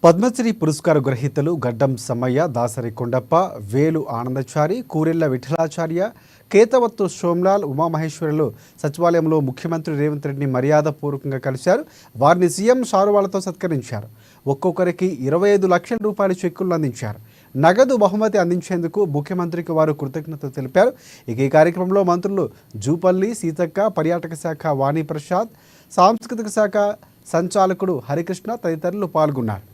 పద్మశ్రీ పురస్కార గ్రహీతలు గడ్డం సమ్మయ్య, దాసరి కొండప్ప, వేలు ఆనందచారి, కూరెళ్ల విఠలాచార్య, కేతవత్తు సోమ్లాల్, ఉమామహేశ్వరులు సచివాలయంలో ముఖ్యమంత్రి రేవంత్ రెడ్డిని మర్యాదపూర్వకంగా కలిశారు. వారిని సీఎం షారువాలతో సత్కరించారు. ఒక్కొక్కరికి 25 లక్షల రూపాయల చెక్కులను అందించారు. నగదు బహుమతి అందించేందుకు ముఖ్యమంత్రికి వారు కృతజ్ఞతలు తెలిపారు. ఇక ఈ కార్యక్రమంలో మంత్రులు జూపల్లి సీతక్క, పర్యాటక శాఖ వాణిప్రసాద్, సాంస్కృతిక శాఖ సంచాలకుడు హరికృష్ణ తదితరులు పాల్గొన్నారు.